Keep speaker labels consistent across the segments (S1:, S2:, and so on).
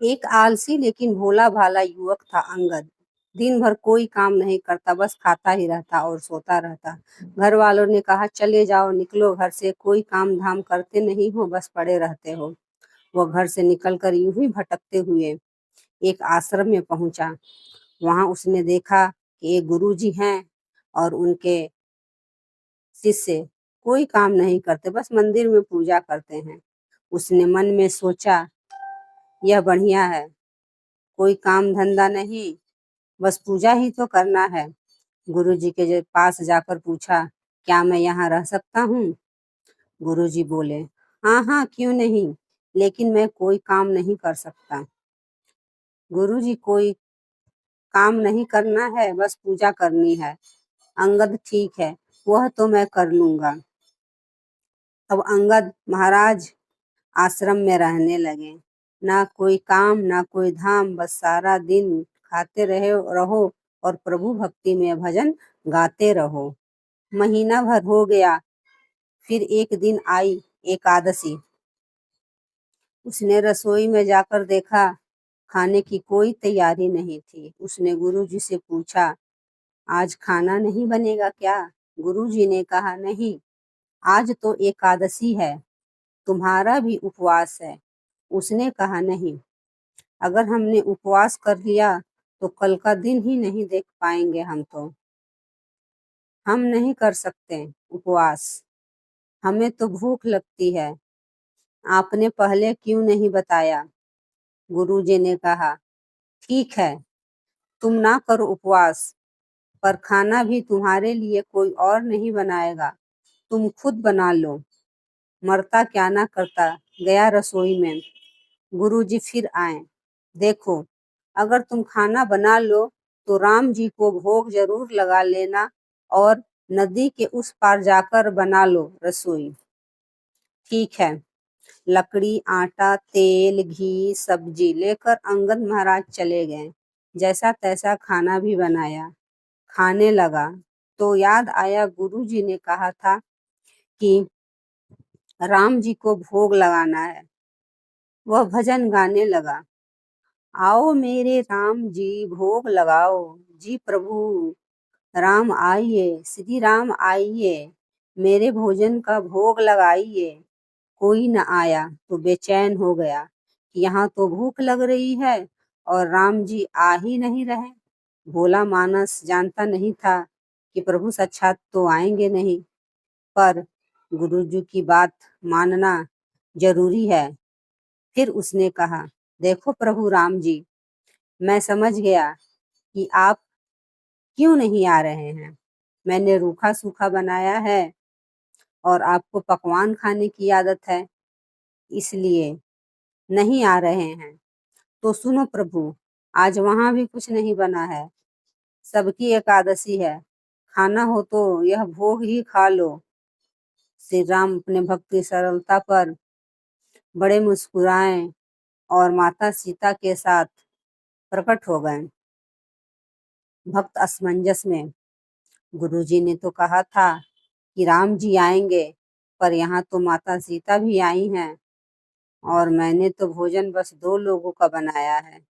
S1: एक आलसी लेकिन भोला भाला युवक था अंगद। दिन भर कोई काम नहीं करता, बस खाता ही रहता और सोता रहता। घर वालों ने कहा, चले जाओ, निकलो घर से, कोई काम धाम करते नहीं हो, बस पड़े रहते हो। वह घर से निकलकर यूं ही भटकते हुए एक आश्रम में पहुंचा। वहां उसने देखा कि एक गुरुजी हैं और उनके शिष्य कोई काम नहीं करते, बस मंदिर में पूजा करते हैं। उसने मन में सोचा, यह बढ़िया है, कोई काम धंधा नहीं, बस पूजा ही तो करना है। गुरुजी के पास जाकर पूछा, क्या मैं यहाँ रह सकता हूँ? गुरुजी बोले, हाँ हाँ, क्यों नहीं, लेकिन मैं कोई काम नहीं कर सकता। गुरुजी, कोई काम नहीं करना है, बस पूजा करनी है। अंगद, ठीक है, वह तो मैं कर लूंगा। अब अंगद महाराज आश्रम में रहने लगे। ना कोई काम, ना कोई धाम, बस सारा दिन खाते रहो और प्रभु भक्ति में भजन गाते रहो। महीना भर हो गया। फिर एक दिन आई एकादशी। उसने रसोई में जाकर देखा, खाने की कोई तैयारी नहीं थी। उसने गुरुजी से पूछा, आज खाना नहीं बनेगा क्या? गुरुजी ने कहा, नहीं, आज तो एकादशी है, तुम्हारा भी उपवास है। उसने कहा, नहीं, अगर हमने उपवास कर लिया तो कल का दिन ही नहीं देख पाएंगे हम नहीं कर सकते उपवास, हमें तो भूख लगती है। आपने पहले क्यों नहीं बताया? गुरुजी ने कहा, ठीक है, तुम ना करो उपवास, पर खाना भी तुम्हारे लिए कोई और नहीं बनाएगा, तुम खुद बना लो। मरता क्या ना करता, गया रसोई में। गुरुजी फिर आए। देखो, अगर तुम खाना बना लो तो राम जी को भोग जरूर लगा लेना और नदी के उस पार जाकर बना लो रसोई। ठीक है। लकड़ी, आटा, तेल, घी, सब्जी लेकर अंगद महाराज चले गए। जैसा तैसा खाना भी बनाया, खाने लगा तो याद आया गुरुजी ने कहा था कि राम जी को भोग लगाना है। वह भजन गाने लगा, आओ मेरे राम जी भोग लगाओ, जी प्रभु राम आइए, श्री राम आइए, मेरे भोजन का भोग लगाइए। कोई न आया तो बेचैन हो गया कि यहाँ तो भूख लग रही है और राम जी आ ही नहीं रहे। भोला मानस जानता नहीं था कि प्रभु साक्षात तो आएंगे नहीं, पर गुरुजी की बात मानना जरूरी है। फिर उसने कहा, देखो प्रभु राम जी, मैं समझ गया कि आप क्यों नहीं आ रहे हैं। मैंने रूखा सूखा बनाया है और आपको पकवान खाने की आदत है, इसलिए नहीं आ रहे हैं। तो सुनो प्रभु, आज वहां भी कुछ नहीं बना है, सबकी एकादशी है, खाना हो तो यह भोग ही खा लो। श्री राम अपने भक्ति सरलता पर बड़े मुस्कुराए और माता सीता के साथ प्रकट हो गए। भक्त असमंजस में, गुरुजी ने तो कहा था कि राम जी आएंगे, पर यहाँ तो माता सीता भी आई हैं और मैंने तो भोजन बस 2 लोगों का बनाया है।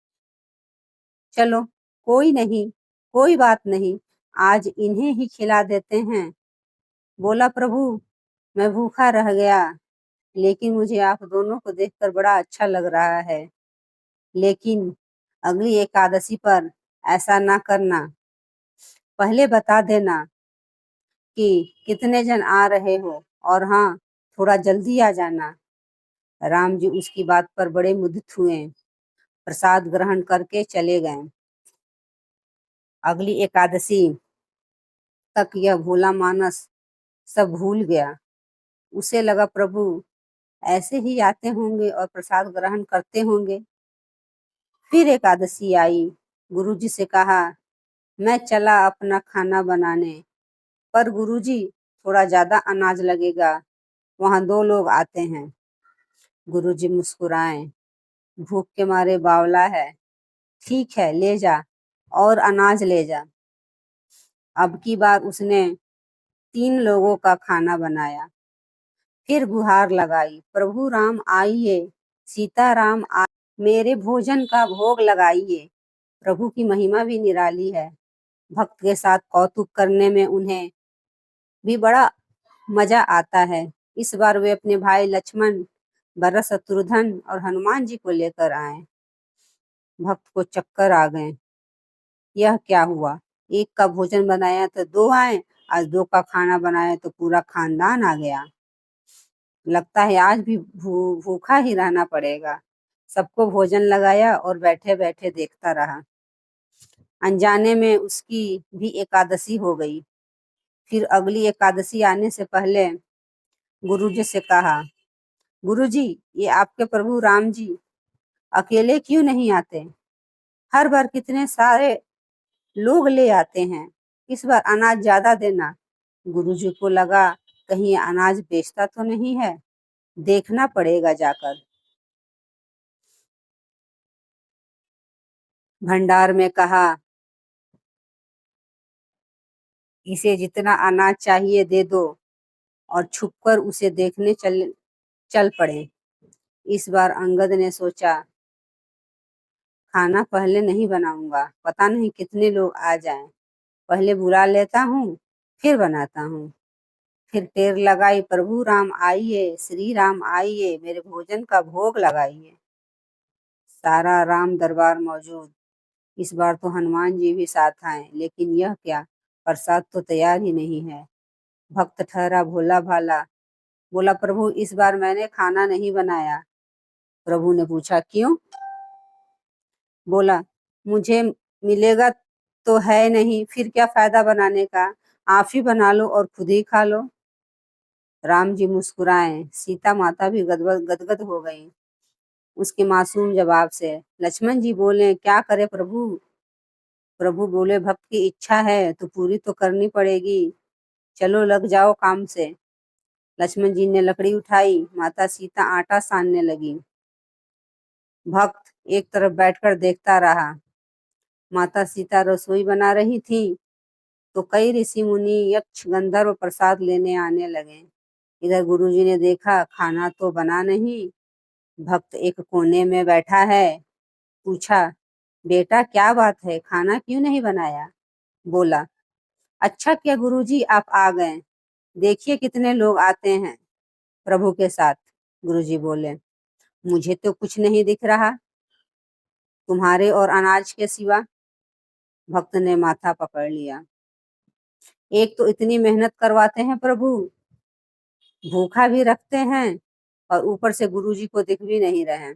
S1: चलो, कोई नहीं, कोई बात नहीं, आज इन्हें ही खिला देते हैं। बोला, प्रभु मैं भूखा रह गया, लेकिन मुझे आप दोनों को देखकर बड़ा अच्छा लग रहा है। लेकिन अगली एकादशी पर ऐसा ना करना, पहले बता देना कि कितने जन आ रहे हो, और हाँ, थोड़ा जल्दी आ जाना। राम जी उसकी बात पर बड़े मुदित हुए, प्रसाद ग्रहण करके चले गए। अगली एकादशी तक यह भोला मानस सब भूल गया। उसे लगा प्रभु ऐसे ही आते होंगे और प्रसाद ग्रहण करते होंगे। फिर एकादशी आई। गुरुजी से कहा, मैं चला अपना खाना बनाने, पर गुरुजी थोड़ा ज्यादा अनाज लगेगा, वहां 2 लोग आते हैं। गुरुजी मुस्कुराए, भूख के मारे बावला है, ठीक है, ले जा और अनाज ले जा। अब की बार उसने 3 लोगों का खाना बनाया। फिर गुहार लगाई, प्रभु राम आइए, सीता राम मेरे भोजन का भोग लगाइए। प्रभु की महिमा भी निराली है। भक्त के साथ कौतुक करने में उन्हें भी बड़ा मजा आता है। इस बार वे अपने भाई लक्ष्मण, भरत, शत्रुघ्न और हनुमान जी को लेकर आए। भक्त को चक्कर आ गए। यह क्या हुआ? एक का भोजन बनाया तो दो आए, आज दो का खाना बनाया तो पूरा खानदान आ गया। लगता है आज भी भूखा ही रहना पड़ेगा। सबको भोजन लगाया और बैठे बैठे देखता रहा। अनजाने में उसकी भी एकादशी हो गई। फिर अगली एकादशी आने से पहले गुरुजी से कहा, गुरुजी, ये आपके प्रभु राम जी अकेले क्यों नहीं आते? हर बार कितने सारे लोग ले आते हैं। इस बार अनाज ज्यादा देना। गुरुजी को लगा कहीं ये अनाज बेचता तो नहीं है, देखना पड़ेगा जाकर। भंडार में कहा, इसे जितना अनाज चाहिए दे दो, और छुपकर उसे देखने चल पड़े। इस बार अंगद ने सोचा, खाना पहले नहीं बनाऊंगा, पता नहीं कितने लोग आ जाएं। पहले बुला लेता हूँ, फिर बनाता हूँ। फिर टेर लगाई, प्रभु राम आइए, श्री राम आइए, मेरे भोजन का भोग लगाइए। सारा राम दरबार मौजूद। इस बार तो हनुमान जी भी साथ आए, लेकिन यह क्या, प्रसाद तो तैयार ही नहीं है। भक्त ठहरा भोला भाला, बोला, प्रभु इस बार मैंने खाना नहीं बनाया। प्रभु ने पूछा, क्यों? बोला, मुझे मिलेगा तो है नहीं, फिर क्या फायदा बनाने का? आप ही बना लो और खुद ही खा लो। राम जी मुस्कुराए। सीता माता भी गदगद हो गई उसके मासूम जवाब से। लक्ष्मण जी बोले, क्या करे प्रभु? प्रभु बोले, भक्त की इच्छा है तो पूरी तो करनी पड़ेगी। चलो लग जाओ काम से। लक्ष्मण जी ने लकड़ी उठाई। माता सीता आटा सानने लगी। भक्त एक तरफ बैठकर देखता रहा। माता सीता रसोई बना रही थी तो कई ऋषि मुनि, यक्ष, गंधर्व प्रसाद लेने आने लगे। इधर गुरुजी ने देखा खाना तो बना नहीं। भक्त एक कोने में बैठा है। पूछा, बेटा क्या बात है, खाना क्यों नहीं बनाया? बोला, अच्छा किया गुरुजी आप आ गए, देखिए कितने लोग आते हैं प्रभु के साथ। गुरुजी बोले, मुझे तो कुछ नहीं दिख रहा तुम्हारे और अनाज के सिवा। भक्त ने माथा पकड़ लिया। एक तो इतनी मेहनत करवाते हैं प्रभु, भूखा भी रखते हैं, और ऊपर से गुरुजी को दिख भी नहीं रहे।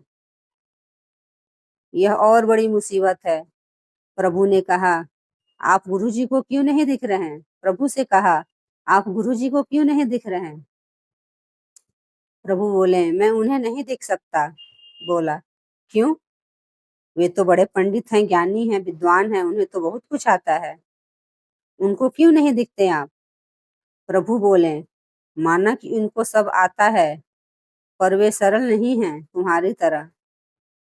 S1: यह और बड़ी मुसीबत है। प्रभु ने कहा, आप गुरुजी को क्यों नहीं दिख रहे हैं? प्रभु से कहा, आप गुरुजी को क्यों नहीं दिख रहे हैं? प्रभु बोले, मैं उन्हें नहीं दिख सकता। बोला, क्यों? वे तो बड़े पंडित हैं, ज्ञानी हैं, विद्वान हैं, उन्हें तो बहुत कुछ आता है। उनको क्यों नहीं दिखते आप? प्रभु बोले, माना कि उनको सब आता है, पर वे सरल नहीं हैं तुम्हारी तरह,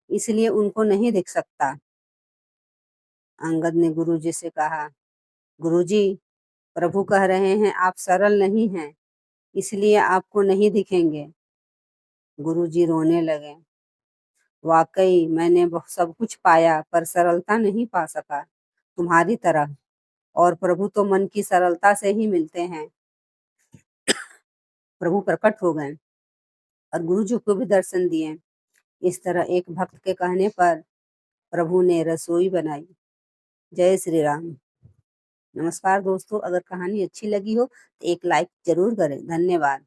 S1: इसलिए उनको नहीं दिख सकता। अंगद ने गुरुजी से कहा, गुरुजी, प्रभु कह रहे हैं आप सरल नहीं हैं, इसलिए आपको नहीं दिखेंगे। गुरुजी रोने लगे। वाकई मैंने सब कुछ पाया, पर सरलता नहीं पा सका तुम्हारी तरह, और प्रभु तो मन की सरलता से ही मिलते हैं। प्रभु प्रकट हो गए और गुरुजी को भी दर्शन दिए। इस तरह एक भक्त के कहने पर प्रभु ने रसोई बनाई। जय श्री राम। नमस्कार दोस्तों, अगर कहानी अच्छी लगी हो तो एक लाइक जरूर करें। धन्यवाद।